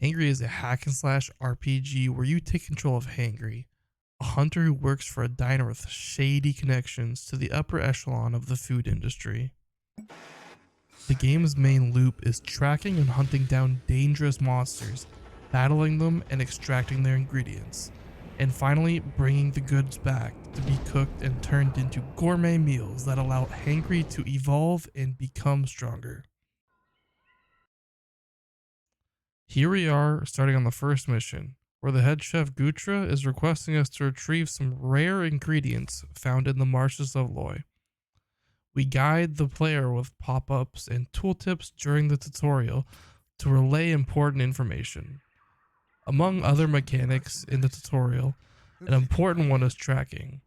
HANGRY is a hack and slash RPG where you take control of HANGRY, a hunter who works for a diner with shady connections to the upper echelon of the food industry. The game's main loop is tracking and hunting down dangerous monsters, battling them and extracting their ingredients, and finally bringing the goods back to be cooked and turned into gourmet meals that allow HANGRY to evolve and become stronger. Here we are, starting on the first mission, where the head chef Gutra is requesting us to retrieve some rare ingredients found in the marshes of Loy. We guide the player with pop-ups and tooltips during the tutorial to relay important information. Among other mechanics in the tutorial, an important one is tracking.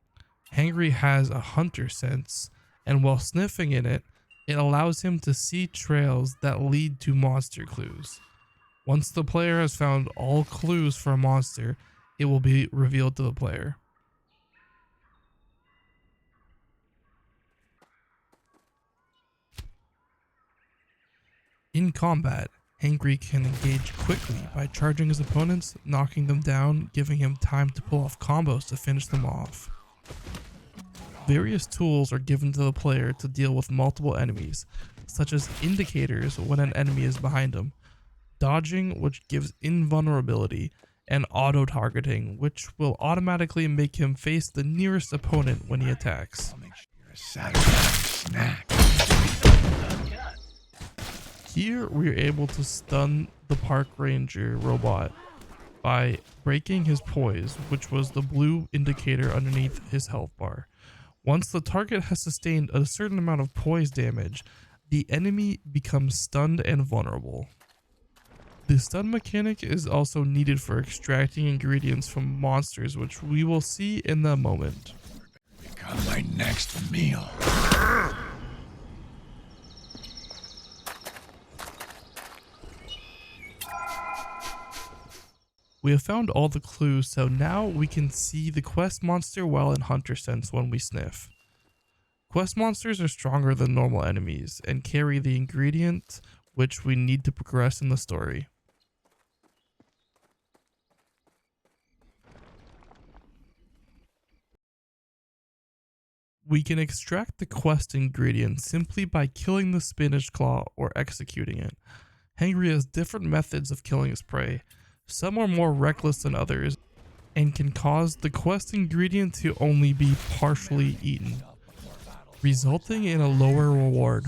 HANGRY has a hunter sense, and while sniffing in it, it allows him to see trails that lead to monster clues. Once the player has found all clues for a monster, it will be revealed to the player. In combat, HANGRY can engage quickly by charging his opponents, knocking them down, giving him time to pull off combos to finish them off. Various tools are given to the player to deal with multiple enemies, such as indicators when an enemy is behind him, dodging, which gives invulnerability, and auto-targeting, which will automatically make him face the nearest opponent when he attacks. I'll make sure you're a satisfying snack. Here we are able to stun the park ranger robot by breaking his poise, which was the blue indicator underneath his health bar. Once the target has sustained a certain amount of poise damage, the enemy becomes stunned and vulnerable. The stun mechanic is also needed for extracting ingredients from monsters, which we will see in a moment. Become my next meal. We have found all the clues, so now we can see the quest monster well in hunter sense when we sniff. Quest monsters are stronger than normal enemies and carry the ingredient which we need to progress in the story. We can extract the quest ingredient simply by killing the spinach claw or executing it. HANGRY has different methods of killing his prey. Some are more reckless than others and can cause the quest ingredient to only be partially eaten, resulting in a lower reward.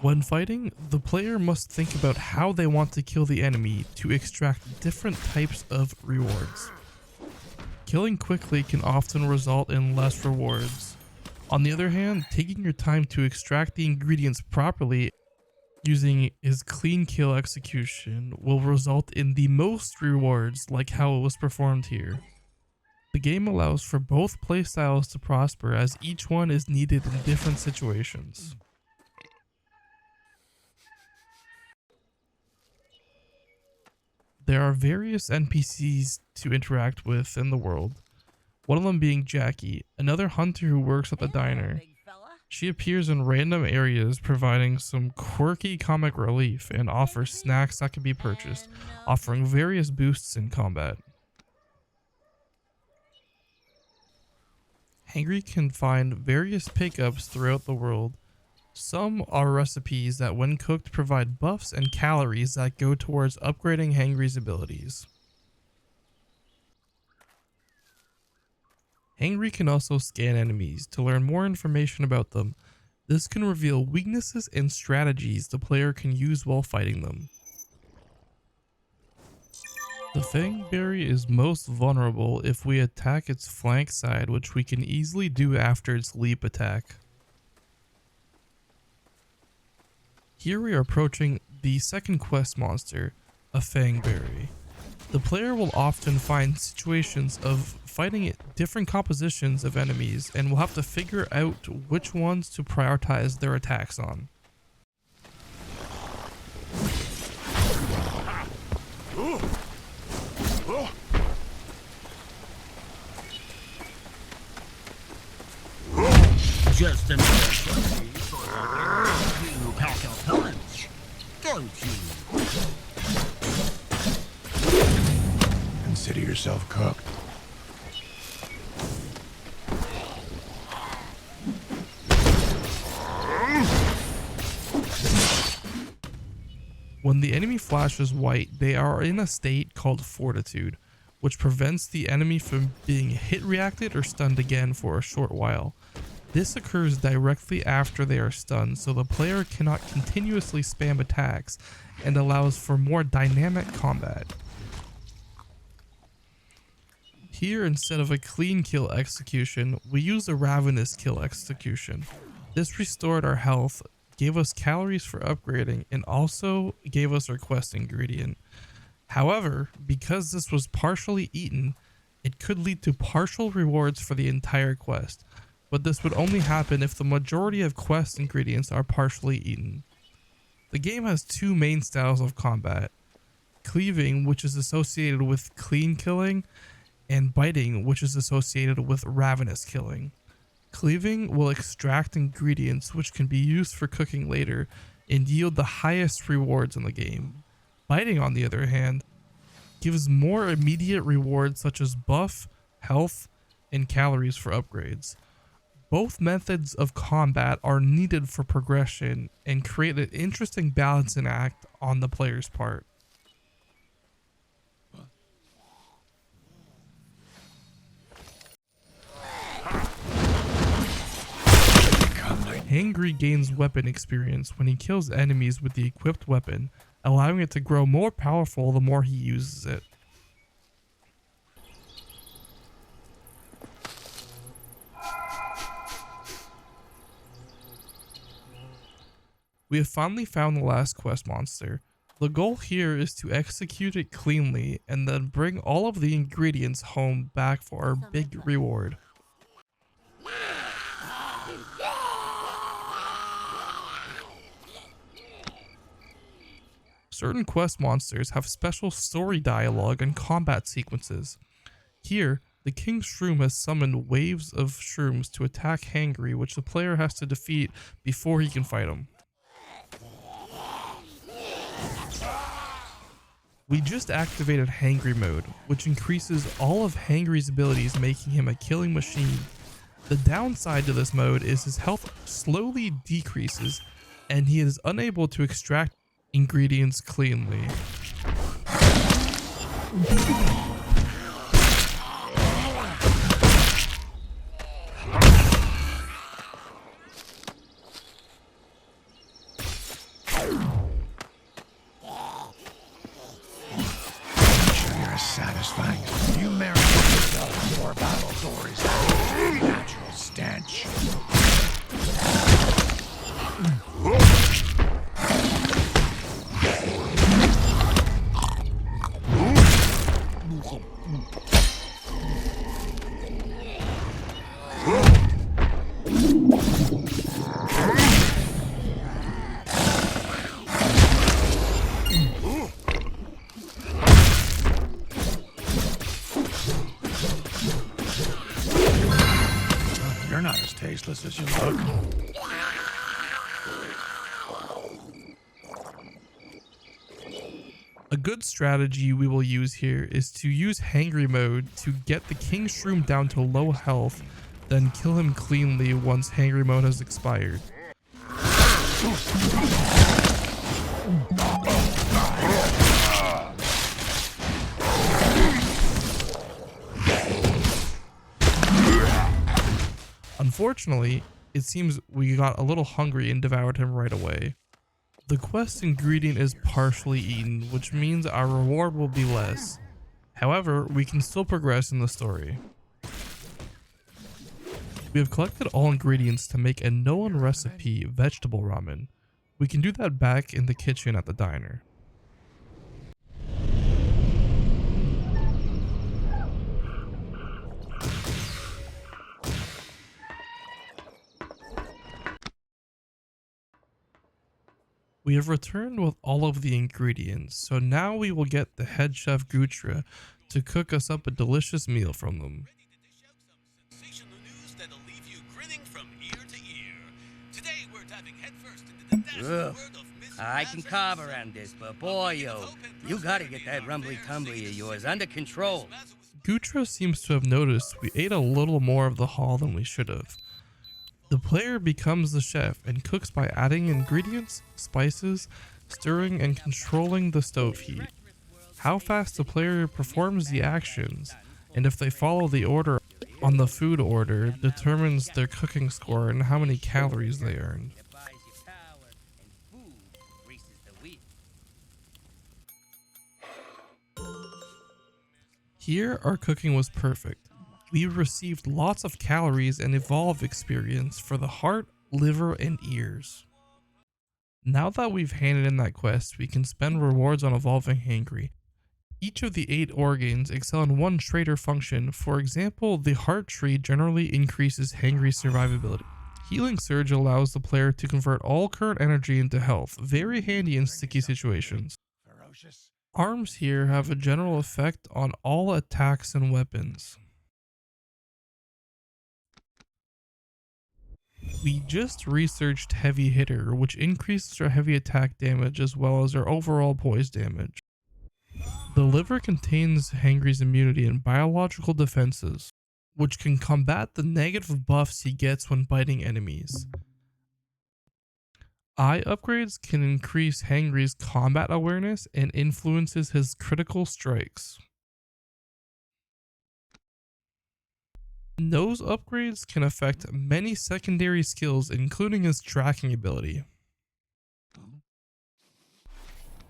When fighting, the player must think about how they want to kill the enemy to extract different types of rewards. Killing quickly can often result in less rewards. On the other hand, taking your time to extract the ingredients properly using his clean kill execution will result in the most rewards, like how it was performed here. The game allows for both playstyles to prosper, as each one is needed in different situations. There are various NPCs to interact with in the world, one of them being Jackie, another hunter who works at the diner. She appears in random areas, providing some quirky comic relief and offers snacks that can be purchased, offering various boosts in combat. HANGRY can find various pickups throughout the world. Some are recipes that when cooked provide buffs and calories that go towards upgrading HANGRY's abilities. HANGRY can also scan enemies to learn more information about them. This can reveal weaknesses and strategies the player can use while fighting them. The Fangberry is most vulnerable if we attack its flank side, which we can easily do after its leap attack. Here we are approaching the second quest monster, a Fangberry. The player will often find situations of fighting different compositions of enemies and will have to figure out which ones to prioritize their attacks on. Just another trophy for you pack of pellets, don't you? consider yourself cooked. When the enemy flashes white, they are in a state called fortitude, which prevents the enemy from being hit reacted or stunned again for a short while. This occurs directly after they are stunned, so the player cannot continuously spam attacks and allows for more dynamic combat. Here, instead of a clean kill execution, we use a ravenous kill execution. This restored our health, gave us calories for upgrading, and also gave us our quest ingredient. However, because this was partially eaten, it could lead to partial rewards for the entire quest, but this would only happen if the majority of quest ingredients are partially eaten. The game has two main styles of combat: cleaving, which is associated with clean killing, and biting, which is associated with ravenous killing. Cleaving will extract ingredients which can be used for cooking later and yield the highest rewards in the game. Biting, on the other hand, gives more immediate rewards such as buff, health, and calories for upgrades. Both methods of combat are needed for progression and create an interesting balancing act on the player's part. Hangry gains weapon experience when he kills enemies with the equipped weapon, allowing it to grow more powerful the more he uses it. We have finally found the last quest monster. The goal here is to execute it cleanly and then bring all of the ingredients home back for our big reward. Certain quest monsters have special story dialogue and combat sequences. Here, the King Shroom has summoned waves of shrooms to attack Hangry, which the player has to defeat before he can fight them. We just activated Hangry mode, which increases all of Hangry's abilities, making him a killing machine. The downside to this mode is his health slowly decreases, and he is unable to extract ingredients cleanly. Satisfying. You merit yourself more battle glories than your natural stench. You're not as tasteless as you look. A good strategy we will use here is to use Hangry mode to get the King Shroom down to low health, then kill him cleanly once Hangry mode has expired. Unfortunately, it seems we got a little hungry and devoured him right away. The quest ingredient is partially eaten, which means our reward will be less. However, we can still progress in the story. We have collected all ingredients to make a known recipe vegetable ramen. We can do that back in the kitchen at the diner. We have returned with all of the ingredients, so now we will get the head chef Gutra to cook us up a delicious meal from them. Ready to dish out some sensational news that'll leave you grinning from ear to ear. Today we're diving headfirst into the dazzling world of Miss I can carve around this, but boy, yo, you gotta get that rumbly-tumbly of yours under control. Gutra seems to have noticed we ate a little more of the haul than we should have. The player becomes the chef and cooks by adding ingredients, spices, stirring, and controlling the stove heat. How fast the player performs the actions, and if they follow the order on the food order, determines their cooking score and how many calories they earn. It buys you power, and food greases the wheel. Here, our cooking was perfect. We received lots of calories and evolve experience for the heart, liver, and ears. Now that we've handed in that quest, we can spend rewards on evolving Hangry. Each of the 8 organs excel in one trait or function. For example, the heart tree generally increases Hangry survivability. Healing Surge allows the player to convert all current energy into health, very handy in sticky situations. Ferocious. Arms here have a general effect on all attacks and weapons. We just researched Heavy Hitter, which increases our heavy attack damage as well as our overall poise damage. The liver contains Hangry's immunity and biological defenses, which can combat the negative buffs he gets when biting enemies. Eye upgrades can increase Hangry's combat awareness and influences his critical strikes. Nose upgrades can affect many secondary skills, including his tracking ability.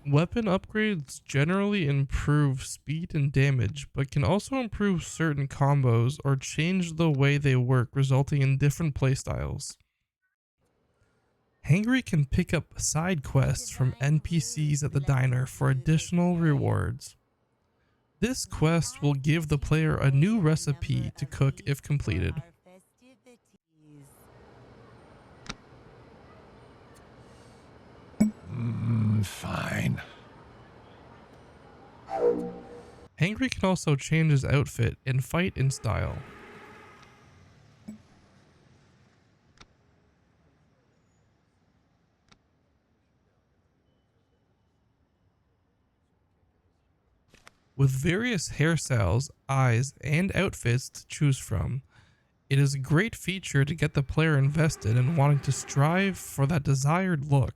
Weapon upgrades generally improve speed and damage, but can also improve certain combos or change the way they work, resulting in different playstyles. Hangry can pick up side quests from NPCs at the diner for additional rewards. This quest will give the player a new recipe to cook if completed. Fine. Hangry can also change his outfit and fight in style. With various hairstyles, eyes, and outfits to choose from, it is a great feature to get the player invested in wanting to strive for that desired look.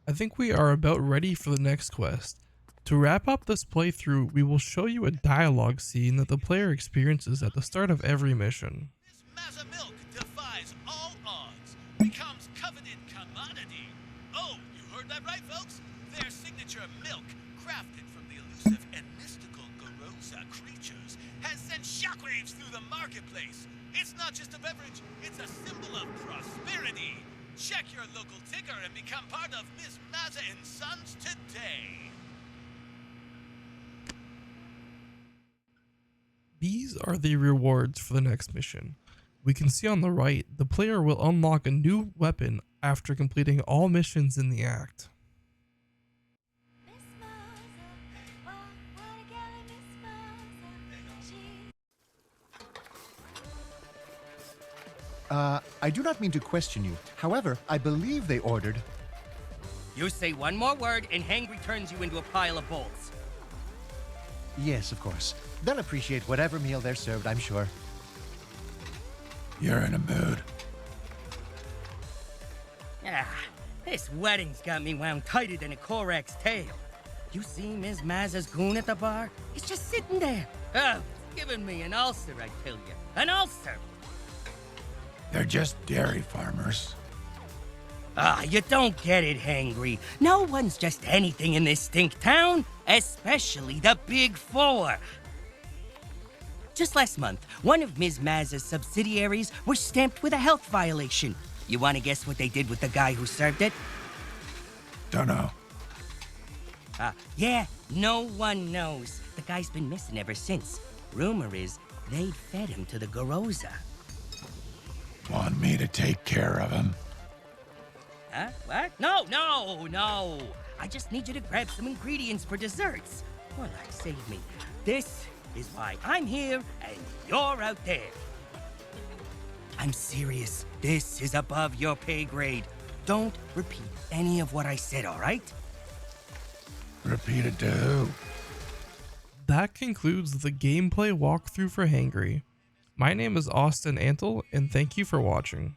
I think we are about ready for the next quest. To wrap up this playthrough, we will show you a dialogue scene that the player experiences at the start of every mission. This Mazza milk defies all odds, becomes coveted commodity. Oh, you heard that right, folks? Their signature milk, crafted from the elusive and mystical Gorosa creatures, has sent shockwaves through the marketplace. It's not just a beverage, it's a symbol of prosperity. Check your local ticker and become part of Miss Mazza & Sons today. These are the rewards for the next mission. We can see on the right, the player will unlock a new weapon after completing all missions in the act. I do not mean to question you. However, I believe they ordered... You say one more word, and Hangry turns you into a pile of bolts. Yes, of course. They'll appreciate whatever meal they're served, I'm sure. You're in a mood. Ah, this wedding's got me wound tighter than a Korak's tail. You see Ms. Mazza's goon at the bar? He's just sitting there. Oh, it's giving me an ulcer, I tell you. An ulcer! They're just dairy farmers. Ah, you don't get it, Hangry. No one's just anything in this stink town, especially the Big Four. Just last month, one of Ms. Mazza's subsidiaries was stamped with a health violation. You want to guess what they did with the guy who served it? Don't know. Yeah, no one knows. The guy's been missing ever since. Rumor is they'd fed him to the Gorosa. Want me to take care of him? Huh? What? No, no, no. I just need you to grab some ingredients for desserts. Well, save me. This is why I'm here and you're out there. I'm serious. This is above your pay grade. Don't repeat any of what I said, all right? Repeat it to who? That concludes the gameplay walkthrough for Hangry. My name is Austin Antle, and thank you for watching.